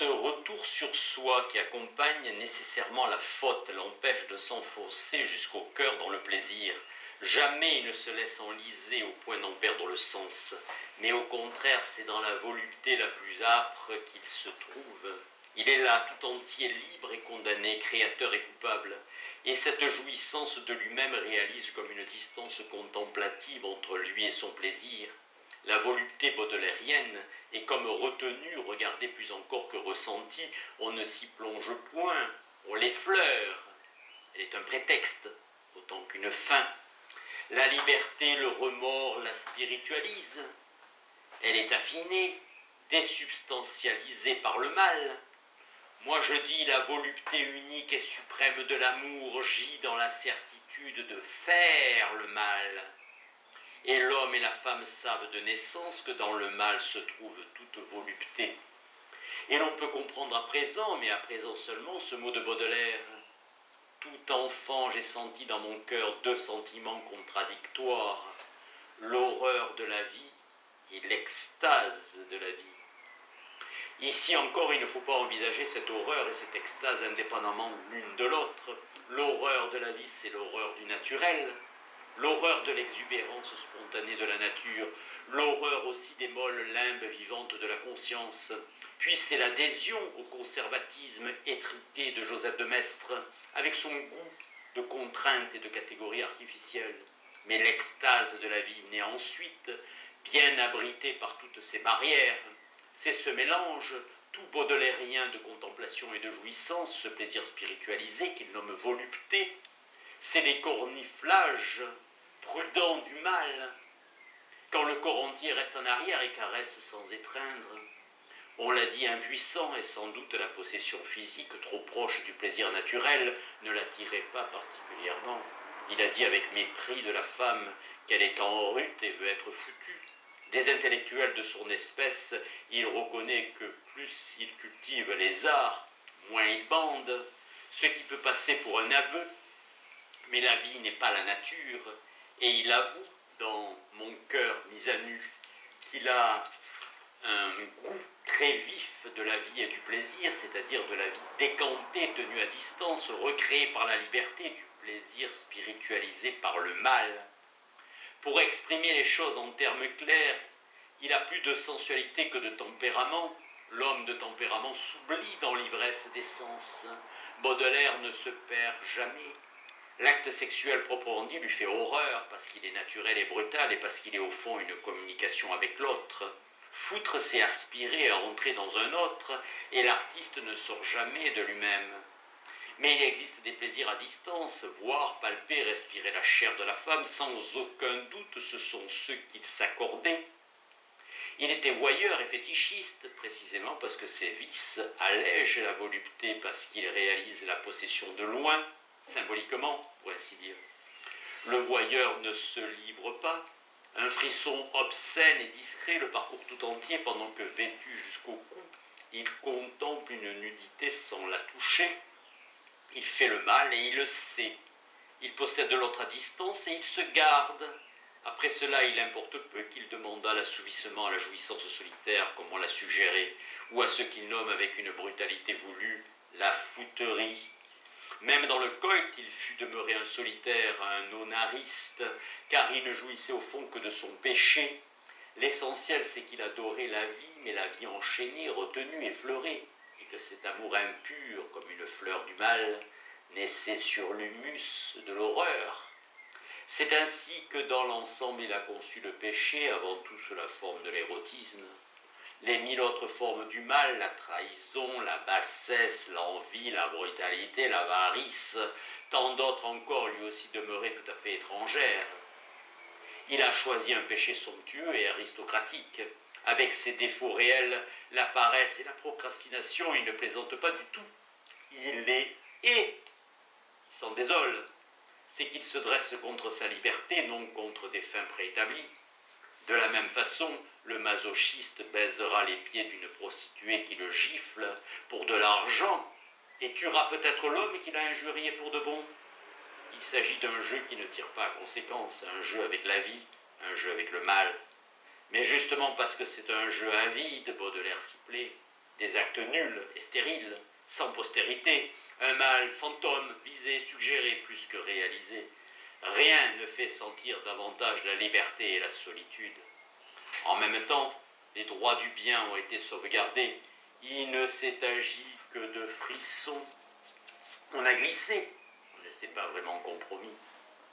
Ce retour sur soi qui accompagne nécessairement la faute l'empêche de s'enfoncer jusqu'au cœur dans le plaisir. Jamais il ne se laisse enliser au point d'en perdre le sens, mais au contraire c'est dans la volupté la plus âpre qu'il se trouve. Il est là tout entier libre et condamné, créateur et coupable, et cette jouissance de lui-même réalise comme une distance contemplative entre lui et son plaisir. La volupté baudelairienne est comme retenue, regardée plus encore que ressentie, on ne s'y plonge point, on l'effleure. Elle est un prétexte, autant qu'une fin. La liberté, le remords la spiritualise. Elle est affinée, désubstantialisée par le mal. Moi je dis la volupté unique et suprême de l'amour gît dans la certitude de faire le mal. Et l'homme et la femme savent de naissance que dans le mal se trouve toute volupté. Et l'on peut comprendre à présent, mais à présent seulement, ce mot de Baudelaire. Tout enfant, j'ai senti dans mon cœur deux sentiments contradictoires, l'horreur de la vie et l'extase de la vie. Ici encore, il ne faut pas envisager cette horreur et cette extase indépendamment l'une de l'autre. L'horreur de la vie, c'est l'horreur du naturel, l'horreur de l'exubérance spontanée de la nature, l'horreur aussi des molles limbes vivantes de la conscience. Puis c'est l'adhésion au conservatisme étriqué de Joseph de Maistre, avec son goût de contraintes et de catégories artificielles. Mais l'extase de la vie naît ensuite, bien abritée par toutes ces barrières. C'est ce mélange tout baudelairien de contemplation et de jouissance, ce plaisir spiritualisé qu'il nomme volupté. C'est les corniflages prudents du mal, quand le corps entier reste en arrière et caresse sans étreindre. On l'a dit impuissant, et sans doute la possession physique trop proche du plaisir naturel ne l'attirait pas particulièrement. Il a dit avec mépris de la femme qu'elle est en rut et veut être foutue. Des intellectuels de son espèce, il reconnaît que plus il cultive les arts, moins il bande, ce qui peut passer pour un aveu. Mais la vie n'est pas la nature, et il avoue, dans Mon cœur mis à nu, qu'il a un goût très vif de la vie et du plaisir, c'est-à-dire de la vie décantée, tenue à distance, recréée par la liberté, du plaisir spiritualisé par le mal. Pour exprimer les choses en termes clairs, il a plus de sensualité que de tempérament. L'homme de tempérament s'oublie dans l'ivresse des sens. Baudelaire ne se perd jamais. L'acte sexuel proprement dit lui fait horreur parce qu'il est naturel et brutal et parce qu'il est au fond une communication avec l'autre. Foutre, c'est aspirer à entrer dans un autre et l'artiste ne sort jamais de lui-même. Mais il existe des plaisirs à distance, voir, palper, respirer la chair de la femme, sans aucun doute ce sont ceux qu'il s'accordait. Il était voyeur et fétichiste, précisément parce que ses vices allègent la volupté, parce qu'il réalise la possession de loin, symboliquement, pour ainsi dire. Le voyeur ne se livre pas. Un frisson obscène et discret le parcourt tout entier pendant que, vêtu jusqu'au cou, il contemple une nudité sans la toucher. Il fait le mal et il le sait. Il possède l'autre à distance et il se garde. Après cela, il importe peu qu'il demandât l'assouvissement à la jouissance solitaire, comme on l'a suggéré, ou à ce qu'il nomme avec une brutalité voulue la fouterie. Même dans le coït, il fut demeuré un solitaire, un onariste, car il ne jouissait au fond que de son péché. L'essentiel, c'est qu'il adorait la vie, mais la vie enchaînée, retenue, effleurée, et que cet amour impur, comme une fleur du mal, naissait sur l'humus de l'horreur. C'est ainsi que dans l'ensemble, il a conçu le péché, avant tout sous la forme de l'érotisme. Les mille autres formes du mal, la trahison, la bassesse, l'envie, la brutalité, l'avarice, tant d'autres encore lui aussi demeuraient tout à fait étrangères. Il a choisi un péché somptueux et aristocratique. Avec ses défauts réels, la paresse et la procrastination, il ne plaisante pas du tout. Il les hait. Il s'en désole. C'est qu'il se dresse contre sa liberté, non contre des fins préétablies. De la même façon, le masochiste baisera les pieds d'une prostituée qui le gifle pour de l'argent et tuera peut-être l'homme qu'il a injurié pour de bon. Il s'agit d'un jeu qui ne tire pas à conséquence, un jeu avec la vie, un jeu avec le mal. Mais justement parce que c'est un jeu avide, Baudelaire s'y plaît, des actes nuls et stériles, sans postérité, un mal fantôme, visé, suggéré plus que réalisé. Rien ne fait sentir davantage la liberté et la solitude. En même temps, les droits du bien ont été sauvegardés. Il ne s'est agi que de frissons. On a glissé, on ne s'est pas vraiment compromis.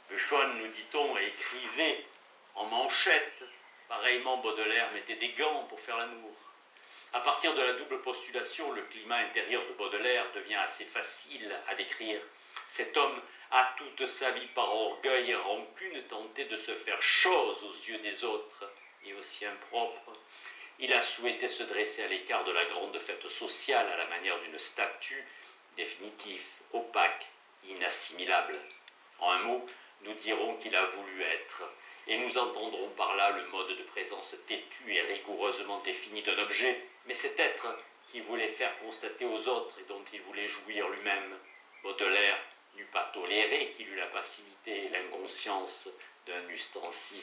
Buffon, nous dit-on, écrivait en manchette. Pareillement, Baudelaire mettait des gants pour faire l'amour. À partir de la double postulation, le climat intérieur de Baudelaire devient assez facile à décrire. Cet homme a toute sa vie par orgueil et rancune tenté de se faire chose aux yeux des autres et aux siens propres. Il a souhaité se dresser à l'écart de la grande fête sociale à la manière d'une statue, définitive, opaque, inassimilable. En un mot, nous dirons qu'il a voulu être, et nous entendrons par là le mode de présence têtu et rigoureusement défini d'un objet, mais cet être qu'il voulait faire constater aux autres et dont il voulait jouir lui-même. Baudelaire n'eût pas toléré qu'il eût la passivité et l'inconscience d'un ustensile.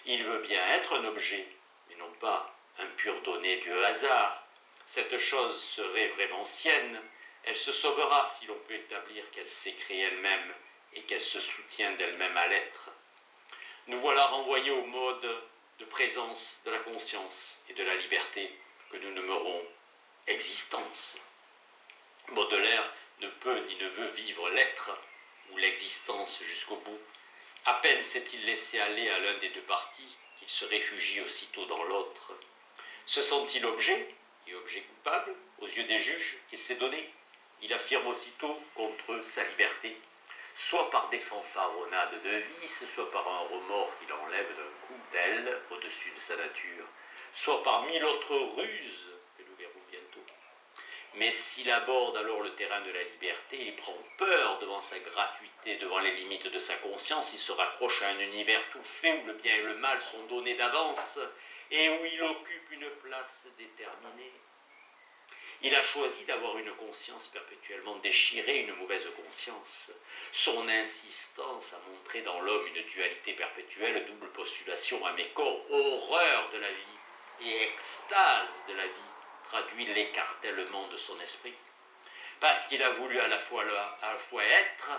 Il veut bien être un objet, mais non pas un pur donné du hasard. Cette chose serait vraiment sienne, elle se sauvera si l'on peut établir qu'elle s'est créée elle-même et qu'elle se soutient d'elle-même à l'être. Nous voilà renvoyés au mode de présence de la conscience et de la liberté que nous nommerons existence. Baudelaire ne peut ni ne veut vivre l'être ou l'existence jusqu'au bout. À peine s'est-il laissé aller à l'un des deux partis qu'il se réfugie aussitôt dans l'autre. Se sent-il objet, et objet coupable, aux yeux des juges qu'il s'est donné? Il affirme aussitôt contre eux sa liberté, soit par des fanfaronnades de vice, soit par un remords qu'il enlève d'un coup d'aile au-dessus de sa nature, soit par mille autres ruses que nous verrons bientôt. Mais s'il aborde alors le terrain de la liberté, il prend peur devant sa gratuité, devant les limites de sa conscience, il se raccroche à un univers tout fait où le bien et le mal sont donnés d'avance et où il occupe une place déterminée. Il a choisi d'avoir une conscience perpétuellement déchirée, une mauvaise conscience. Son insistance à montrer dans l'homme une dualité perpétuelle, double postulation à mes corps, horreur de la vie et extase de la vie, traduit l'écartèlement de son esprit. Parce qu'il a voulu à la fois être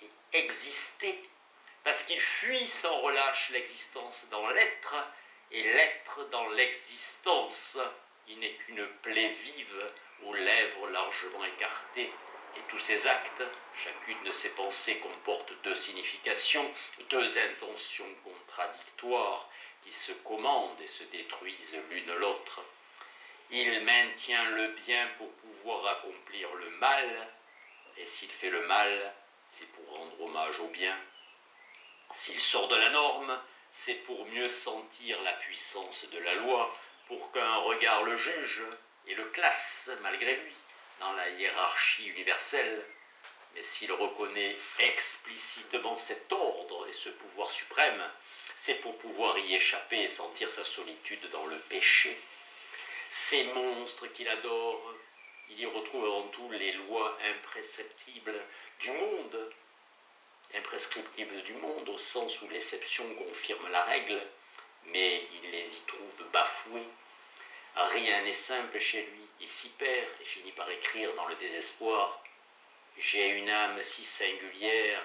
et exister. Parce qu'il fuit sans relâche l'existence dans l'être et l'être dans l'existence. Il n'est qu'une plaie vive aux lèvres largement écartées. Et tous ces actes, chacune de ces pensées comporte deux significations, deux intentions contradictoires qui se commandent et se détruisent l'une l'autre. Il maintient le bien pour pouvoir accomplir le mal, et s'il fait le mal, c'est pour rendre hommage au bien. S'il sort de la norme, c'est pour mieux sentir la puissance de la loi, pour qu'un regard le juge et le classe, malgré lui, dans la hiérarchie universelle. Mais s'il reconnaît explicitement cet ordre et ce pouvoir suprême, c'est pour pouvoir y échapper et sentir sa solitude dans le péché. Ces monstres qu'il adore, il y retrouve avant tout les lois imprescriptibles du monde, au sens où l'exception confirme la règle, mais il les y trouve bafouées. Rien n'est simple chez lui, il s'y perd et finit par écrire dans le désespoir « J'ai une âme si singulière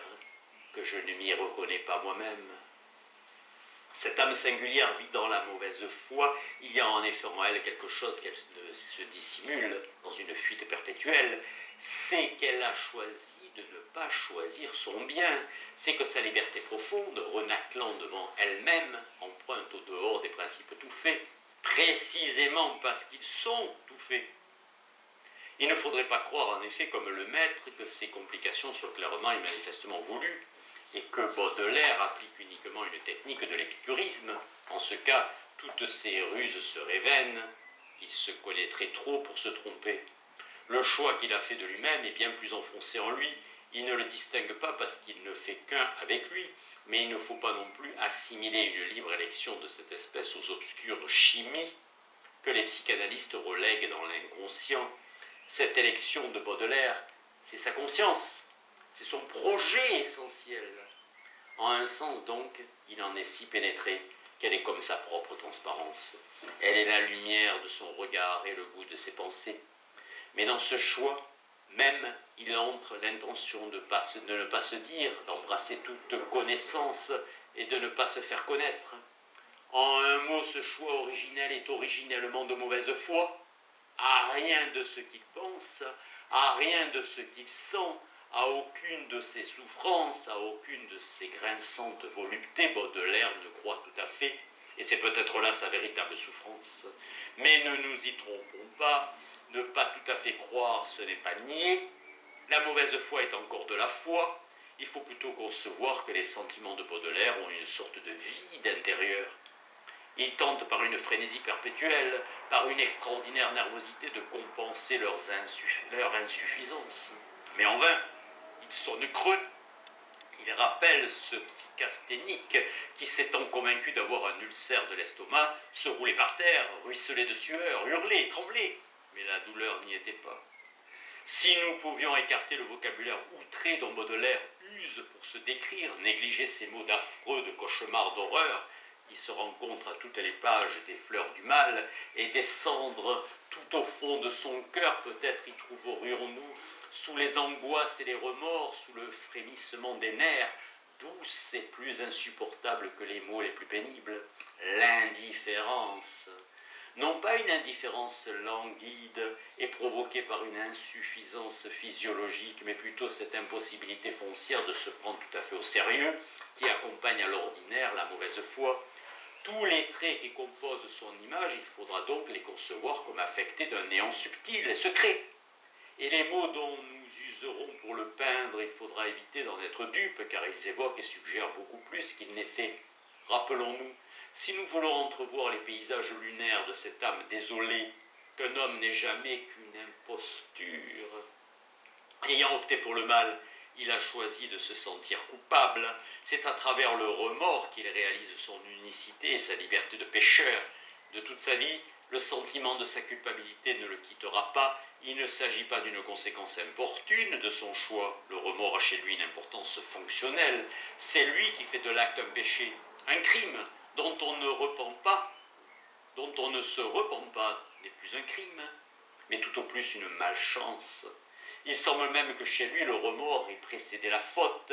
que je ne m'y reconnais pas moi-même ». Cette âme singulière vit dans la mauvaise foi, il y a en effet en elle quelque chose qu'elle se dissimule dans une fuite perpétuelle, c'est qu'elle a choisi de ne pas choisir son bien, c'est que sa liberté profonde, renâclant devant elle-même, emprunte au dehors des principes tout faits, précisément parce qu'ils sont tout faits. Il ne faudrait pas croire en effet comme le maître que ces complications soient clairement et manifestement voulues, et que Baudelaire applique uniquement une technique de l'épicurisme. En ce cas, toutes ces ruses seraient vaines, il se connaîtrait trop pour se tromper. Le choix qu'il a fait de lui-même est bien plus enfoncé en lui, il ne le distingue pas parce qu'il ne fait qu'un avec lui, mais il ne faut pas non plus assimiler une libre élection de cette espèce aux obscures chimies que les psychanalystes relèguent dans l'inconscient. Cette élection de Baudelaire, c'est sa conscience, c'est son projet essentiel. En un sens donc, il en est si pénétré qu'elle est comme sa propre transparence. Elle est la lumière de son regard et le goût de ses pensées. Mais dans ce choix, même, il entre l'intention de ne pas se dire, d'embrasser toute connaissance et de ne pas se faire connaître. En un mot, ce choix originel est originellement de mauvaise foi, à rien de ce qu'il pense, à rien de ce qu'il sent, à aucune de ses souffrances, à aucune de ses grinçantes voluptés. Baudelaire ne croit tout à fait, et c'est peut-être là sa véritable souffrance. Mais ne nous y trompons pas, ne pas tout à fait croire, ce n'est pas nier. La mauvaise foi est encore de la foi. Il faut plutôt concevoir que les sentiments de Baudelaire ont une sorte de vide intérieur. Ils tentent par une frénésie perpétuelle, par une extraordinaire nervosité de compenser leur insuffisance. Mais en vain, ils sonnent creux. Ils rappellent ce psychasthénique qui, s'étant convaincu d'avoir un ulcère de l'estomac, se roulait par terre, ruisselait de sueur, hurlait, tremblait. Mais la douleur n'y était pas. Si nous pouvions écarter le vocabulaire outré dont Baudelaire use pour se décrire, négliger ces mots d'affreux, de cauchemar, d'horreur, qui se rencontrent à toutes les pages des Fleurs du Mal, et descendre tout au fond de son cœur, peut-être y trouverions-nous, sous les angoisses et les remords, sous le frémissement des nerfs, douce et plus insupportable que les mots les plus pénibles, l'indifférence. Non pas une indifférence languide et provoquée par une insuffisance physiologique, mais plutôt cette impossibilité foncière de se prendre tout à fait au sérieux, qui accompagne à l'ordinaire la mauvaise foi. Tous les traits qui composent son image, il faudra donc les concevoir comme affectés d'un néant subtil et secret. Et les mots dont nous userons pour le peindre, il faudra éviter d'en être dupes, car ils évoquent et suggèrent beaucoup plus qu'ils n'étaient. Rappelons-nous, si nous voulons entrevoir les paysages lunaires de cette âme désolée, qu'un homme n'est jamais qu'une imposture, ayant opté pour le mal, il a choisi de se sentir coupable. C'est à travers le remords qu'il réalise son unicité et sa liberté de pécheur. De toute sa vie, le sentiment de sa culpabilité ne le quittera pas. Il ne s'agit pas d'une conséquence importune de son choix. Le remords a chez lui une importance fonctionnelle. C'est lui qui fait de l'acte un péché, un crime dont on ne repent pas, dont on ne se repent pas, n'est plus un crime, mais tout au plus une malchance. Il semble même que chez lui, le remords ait précédé la faute.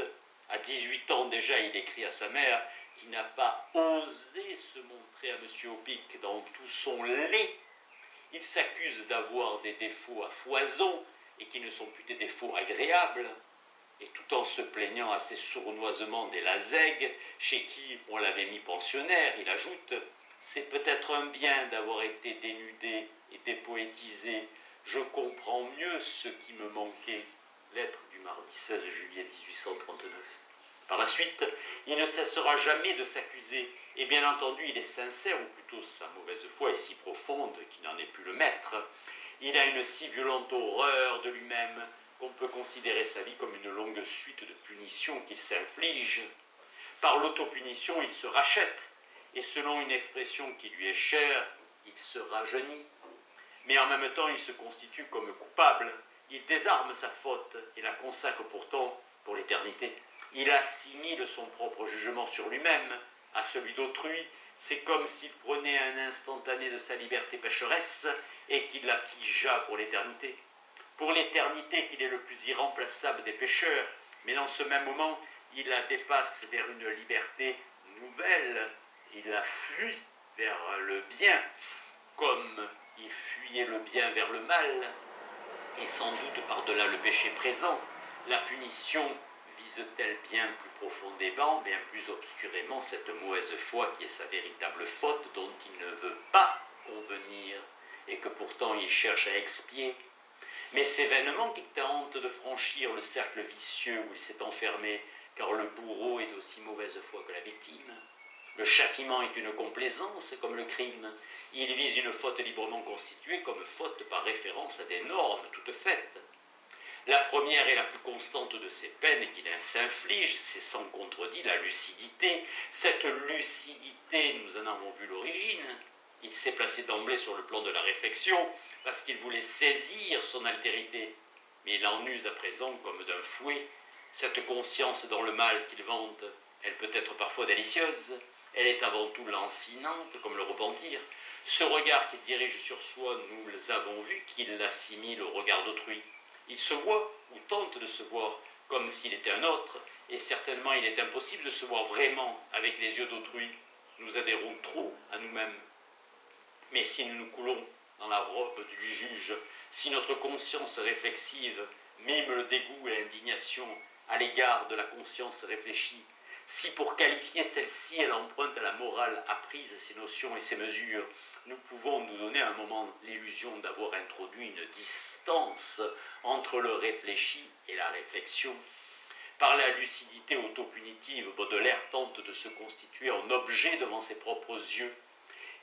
À 18 ans déjà, il écrit à sa mère qui n'a pas osé se montrer à M. Opic dans tout son lait. Il s'accuse d'avoir des défauts à foison et qui ne sont plus des défauts agréables. Et tout en se plaignant assez sournoisement des Lazègues, chez qui on l'avait mis pensionnaire, il ajoute « C'est peut-être un bien d'avoir été dénudé et dépoétisé. Je comprends mieux ce qui me manquait. » Lettre du mardi 16 juillet 1839. Par la suite, il ne cessera jamais de s'accuser, et bien entendu il est sincère, ou plutôt sa mauvaise foi est si profonde qu'il n'en est plus le maître. Il a une si violente horreur de lui-même qu'on peut considérer sa vie comme une longue suite de punitions qu'il s'inflige. Par l'autopunition, il se rachète, et selon une expression qui lui est chère, il se rajeunit. Mais en même temps, il se constitue comme coupable. Il désarme sa faute et la consacre pourtant pour l'éternité. Il assimile son propre jugement sur lui-même à celui d'autrui. C'est comme s'il prenait un instantané de sa liberté pécheresse et qu'il la figea pour l'éternité. Pour l'éternité qu'il est le plus irremplaçable des pécheurs, mais dans ce même moment, il la dépasse vers une liberté nouvelle. Il la fuit vers le bien, comme il fuyait le bien vers le mal, et sans doute par-delà le péché présent, la punition vise-t-elle bien plus profondément, bien plus obscurément cette mauvaise foi qui est sa véritable faute, dont il ne veut pas convenir, et que pourtant il cherche à expier. Mais c'est vainement qu'il tente de franchir le cercle vicieux où il s'est enfermé, car le bourreau est d'aussi mauvaise foi que la victime. Le châtiment est une complaisance comme le crime. Il vise une faute librement constituée comme faute par référence à des normes toutes faites. La première et la plus constante de ces peines qu'il s'inflige, c'est sans contredit la lucidité. Cette lucidité, nous en avons vu l'origine. Il s'est placé d'emblée sur le plan de la réflexion parce qu'il voulait saisir son altérité. Mais il en use à présent comme d'un fouet. Cette conscience dans le mal qu'il vante, elle peut être parfois délicieuse. Elle est avant tout lancinante, comme le repentir. Ce regard qu'il dirige sur soi, nous avons vu qu'il l'assimile au regard d'autrui. Il se voit, ou tente de se voir, comme s'il était un autre, et certainement il est impossible de se voir vraiment avec les yeux d'autrui. Nous adhérons trop à nous-mêmes. Mais si nous nous coulons dans la robe du juge, si notre conscience réflexive mime le dégoût et l'indignation à l'égard de la conscience réfléchie, si pour qualifier celle-ci elle emprunte à la morale apprise ses notions et ses mesures, nous pouvons nous donner un moment l'illusion d'avoir introduit une distance entre le réfléchi et la réflexion. Par la lucidité autopunitive, Baudelaire tente de se constituer en objet devant ses propres yeux.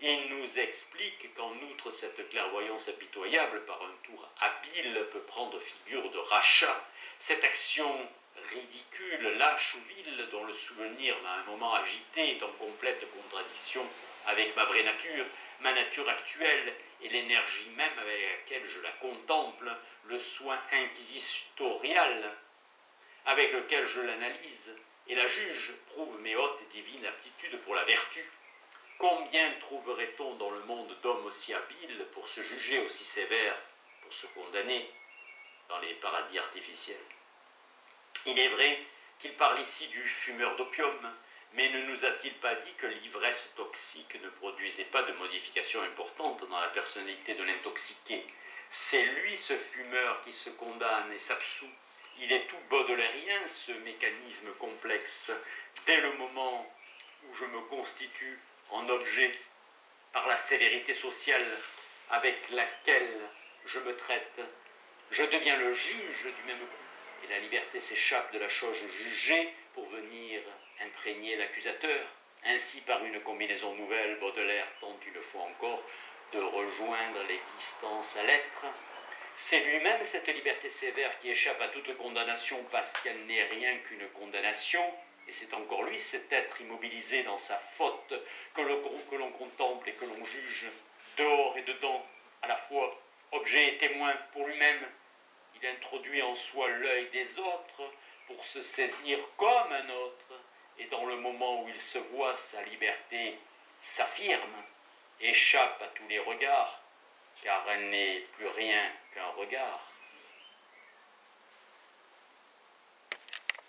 Il nous explique qu'en outre cette clairvoyance impitoyable, par un tour habile, peut prendre figure de rachat. Cette action ridicule, lâche ou vile, dont le souvenir m'a un moment agité, est en complète contradiction avec ma vraie nature, ma nature actuelle et l'énergie même avec laquelle je la contemple, le soin inquisitorial avec lequel je l'analyse et la juge, prouve mes hautes et divines aptitudes pour la vertu. Combien trouverait-on dans le monde d'hommes aussi habiles pour se juger, aussi sévères pour se condamner dans les paradis artificiels? Il est vrai qu'il parle ici du fumeur d'opium, mais ne nous a-t-il pas dit que l'ivresse toxique ne produisait pas de modification importante dans la personnalité de l'intoxiqué? C'est lui, ce fumeur, qui se condamne et s'absout. Il est tout baudelairien, ce mécanisme complexe. Dès le moment où je me constitue en objet par la sévérité sociale avec laquelle je me traite, je deviens le juge du même coup, et la liberté s'échappe de la chose jugée pour venir imprégner l'accusateur. Ainsi, par une combinaison nouvelle, Baudelaire tente une fois encore de rejoindre l'existence à l'être. C'est lui-même cette liberté sévère qui échappe à toute condamnation parce qu'elle n'est rien qu'une condamnation, et c'est encore lui, cet être immobilisé dans sa faute, que l'on contemple et que l'on juge, dehors et dedans, à la fois objet et témoin pour lui-même. Il introduit en soi l'œil des autres pour se saisir comme un autre, et dans le moment où il se voit, sa liberté s'affirme, échappe à tous les regards, car elle n'est plus rien qu'un regard.